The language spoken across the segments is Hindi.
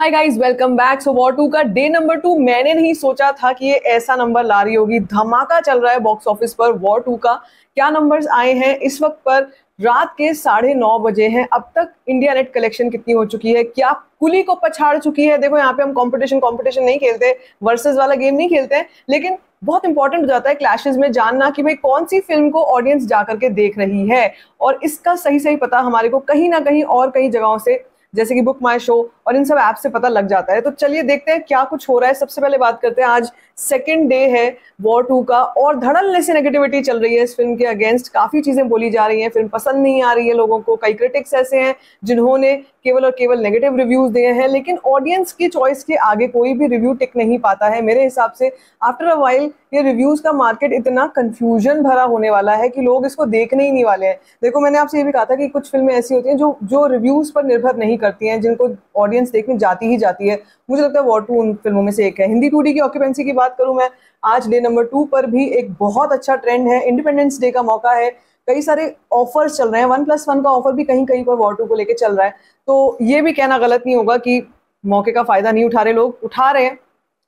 हाय guys, welcome back. So war 2 का डे नंबर 2 मैंने नहीं सोचा था कि ये ऐसा नंबर ला रही होगी। धमाका चल रहा है बॉक्स ऑफिस पर। वॉर 2 का क्या नंबर्स आए हैं इस वक्त पर रात के 9:30 बजे हैं। अब तक इंडिया नेट कलेक्शन कितनी हो चुकी है, क्या कुली को पछाड़ चुकी है। देखो यहाँ पे हम कंपटीशन नहीं खेलते, वर्सेस वाला गेम नहीं खेलते हैं, लेकिन बहुत इंपॉर्टेंट हो जाता है क्लैशेस में जानना कि भाई कौन सी फिल्म को ऑडियंस जाकर के देख रही है। और इसका सही पता हमारे को कहीं ना कहीं और कई जगहों से, जैसे कि बुक माई शो और इन सब ऐप से पता लग जाता है। तो चलिए देखते हैं क्या कुछ हो रहा है। सबसे पहले बात करते हैं, आज सेकंड डे है वॉर 2 का और धड़ल्ले से नेगेटिविटी चल रही है इस फिल्म के अगेंस्ट। काफी चीजें बोली जा रही हैं, फिल्म पसंद नहीं आ रही है लोगों को। कई क्रिटिक्स ऐसे हैं जिन्होंने केवल और केवल नेगेटिव रिव्यूज दिए हैं, लेकिन ऑडियंस की चॉइस के आगे कोई भी रिव्यू टिक नहीं पाता है मेरे हिसाब से। आफ्टर अ वाइल ये रिव्यूज का मार्केट इतना कंफ्यूजन भरा होने वाला है कि लोग इसको देखने ही नहीं वाले हैं। देखो, मैंने आपसे ये भी कहा था कि कुछ फिल्में ऐसी होती हैं जो रिव्यूज पर निर्भर नहीं करती हैं, जिनको ऑडियंस देखने जाती ही जाती है। मुझे लगता है वॉर 2 उन फिल्मों में से एक है। हिंदी 2D की ऑक्यूपेंसी की बात करूं मैं, आज डे नंबर 2 पर भी एक बहुत अच्छा ट्रेंड है। इंडिपेंडेंस डे का मौका है, कई सारे ऑफर्स चल रहे हैं। 1+1 का ऑफर भी कहीं कहीं पर वॉर 2 को लेकर चल रहा है। तो ये भी कहना गलत नहीं होगा कि मौके का फायदा नहीं उठा रहे, लोग उठा रहे हैं।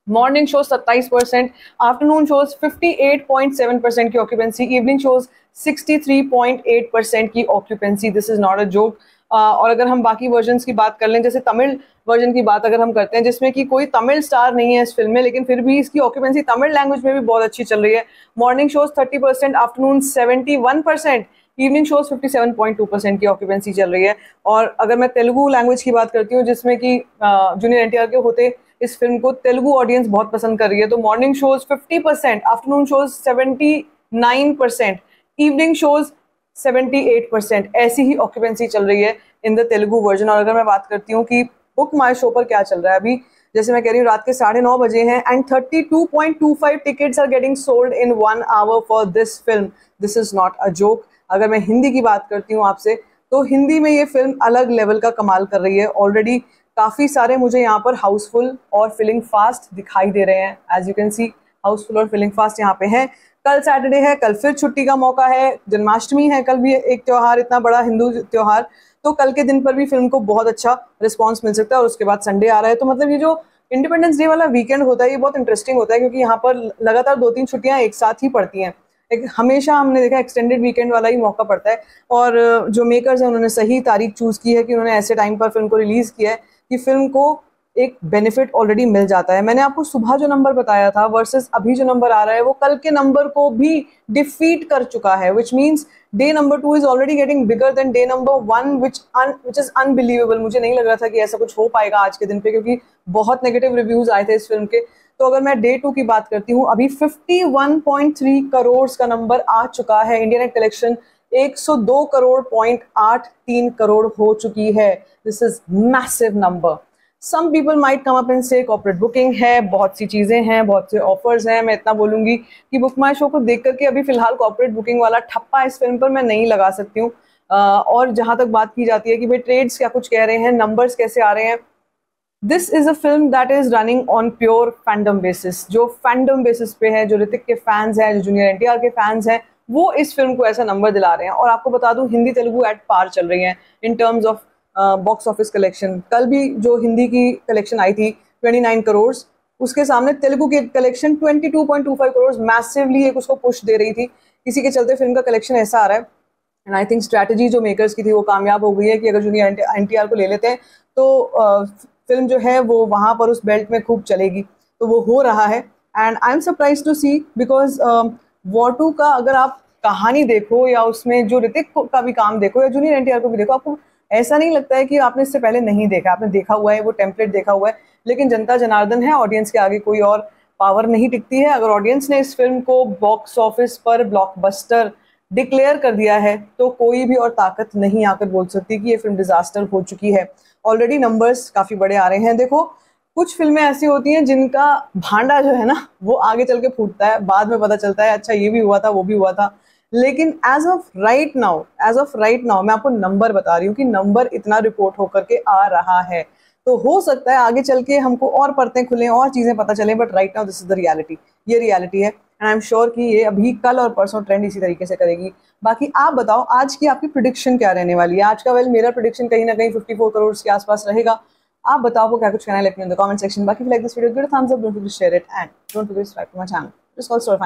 मॉर्निंग शोज 27%, आफ्टरनून शोज 58.7% की ऑक्यूपेंसी, इवनिंग शोज 63.8% की occupancy. This is not a joke. और अगर हम बाकी वर्जन्स की बात कर लें, जैसे तमिल वर्जन की बात अगर हम करते हैं, जिसमें कि कोई तमिल स्टार नहीं है इस फिल्म में, लेकिन फिर भी इसकी ऑक्यूपेंसी तमिल लैंग्वेज में भी बहुत अच्छी चल रही है। Morning shows 30%, afternoon 71%, evening shows 57.2% की ऑक्यूपेंसी चल रही है। और अगर मैं तेलुगु लैंग्वेज की बात करती हूँ, जिसमें कि जूनियर एनटीआर के होते इस फिल्म को तेलुगु ऑडियंस बहुत पसंद कर रही है, तो morning shows 50%, afternoon shows 79%, evening shows 78%, ऐसी ही ऑक्यूपेंसी चल रही है इन द तेलुगु वर्जन। और अगर मैं बात करती हूँ कि बुक माई शो पर क्या चल रहा है अभी, जैसे मैं कह रही हूँ रात के 9:30 बजे हैं and 32.25 tickets are getting sold in 1 hour for this film. This is not a joke. अगर मैं हिंदी की बात करती हूँ आपसे, तो हिंदी में ये फिल्म अलग लेवल का कमाल कर रही है। ऑलरेडी काफी सारे मुझे यहाँ पर हाउसफुल और फिलिंग फास्ट दिखाई दे रहे हैं। As you can see, house full और फिलिंग फास्ट यहाँ पे हैं। कल सैटरडे है, कल फिर छुट्टी का मौका है, जन्माष्टमी है, कल भी एक त्योहार, इतना बड़ा हिंदू त्योहार। तो कल के दिन पर भी फिल्म को बहुत अच्छा रिस्पांस मिल सकता है। और उसके बाद संडे आ रहा है, तो मतलब ये जो इंडिपेंडेंस डे वाला वीकेंड होता है ये बहुत इंटरेस्टिंग होता है, क्योंकि यहाँ पर लगातार 2-3 छुट्टियां एक साथ ही पड़ती हैं। एक हमेशा हमने देखा एक्सटेंडेड वीकेंड वाला ही मौका पड़ता है। और जो मेकर्स हैं उन्होंने सही तारीख चूज की है कि उन्होंने ऐसे टाइम पर फिल्म को रिलीज किया है कि फिल्म को एक बेनिफिट ऑलरेडी मिल जाता है। मैंने आपको सुबह जो नंबर बताया था वर्सेस अभी जो नंबर आ रहा है, वो कल के नंबर को भी डिफीट कर चुका है, which means day number 2 is already getting bigger than day number 1, which is unbelievable. मुझे नहीं लग रहा था कि ऐसा कुछ हो पाएगा आज के दिन पे, क्योंकि बहुत नेगेटिव रिव्यूज आए थे इस फिल्म के। तो अगर मैं डे 2 की बात करती हूँ, अभी 51.3 करोड़ का नंबर आ चुका है। इंडिया नेट कलेक्शन 102.83 करोड़ हो चुकी है। This is massive number. Some people might come up and से कॉर्पोरेट बुकिंग है, बहुत सी चीजें हैं, बहुत से ऑफर्स हैं। मैं इतना बोलूंगी कि बुक माई शो को देख करके अभी फिलहाल कॉर्पोरेट बुकिंग वाला ठप्पा इस फिल्म पर मैं नहीं लगा सकती हूँ। और जहां तक बात की जाती है कि भाई ट्रेड्स क्या कुछ कह रहे हैं, नंबर्स कैसे आ रहे हैं, this is a film that is running on pure fandom basis. जो फैंडम बेसिस पे है, जो ऋतिक के फैंस हैं, जो जूनियर एनटीआर के फैंस हैं, वो इस फिल्म को ऐसा नंबर दिला रहे हैं। और आपको बता दूं, हिंदी तेलुगु एट पार चल रही हैं in terms of box office collection. कल भी जो हिंदी की कलेक्शन आई थी 29 करोड़, उसके सामने तेलुगु की कलेक्शन 22.25 करोड़ मैसिवली एक उसको पुश दे रही थी। इसी के चलते फिल्म का कलेक्शन ऐसा आ रहा है। एंड आई थिंक स्ट्रैटेजी जो मेकर्स की थी वो कामयाब हो गई है कि अगर जूनियर एनटीआर को ले लेते हैं तो फिल्म जो है वो वहाँ पर उस बेल्ट में खूब चलेगी। तो वो हो रहा है and I am surprise to see, because war 2 का अगर आप कहानी देखो या उसमें जो ऋतिक का भी काम देखो या जूनियर एनटीआर को भी देखो, आपको ऐसा नहीं लगता है कि आपने इससे पहले नहीं देखा। आपने देखा हुआ है, वो टेम्पलेट देखा हुआ है, लेकिन जनता जनार्दन है, ऑडियंस के आगे कोई और पावर नहीं टिकती है। अगर ऑडियंस ने इस फिल्म को बॉक्स ऑफिस पर ब्लॉकबस्टर डिक्लेयर कर दिया है तो कोई भी और ताकत नहीं आकर बोल सकती कि ये फिल्म डिजास्टर हो चुकी है। ऑलरेडी नंबर्स काफी बड़े आ रहे हैं। देखो, कुछ फिल्में ऐसी होती हैं जिनका भांडा जो है ना वो आगे चल के फूटता है, बाद में पता चलता है अच्छा ये भी हुआ था, वो भी हुआ था। लेकिन एज ऑफ राइट नाउ मैं आपको नंबर बता रही हूँ कि नंबर इतना रिपोर्ट होकर के आ रहा है। तो हो सकता है आगे चल के हमको और परतें खुलें और चीजें पता चलें, but right now this is the reality. ये रियलिटी है एंड आई एम श्योर कि ये अभी कल और परसों ट्रेंड इसी तरीके से करेगी। बाकी आप बताओ आज की आपकी प्रिडिक्शन क्या रहने वाली है। आज का मेरा प्रिडिक्शन कहीं ना कहीं 54 करोड़ के आसपास रहेगा। आप बताओ आपको क्या कुछ कहना है, let me in the comment section. बाकी like this video, give a thumbs up, don't forget to share it and don't forget to subscribe to my channel. Just call story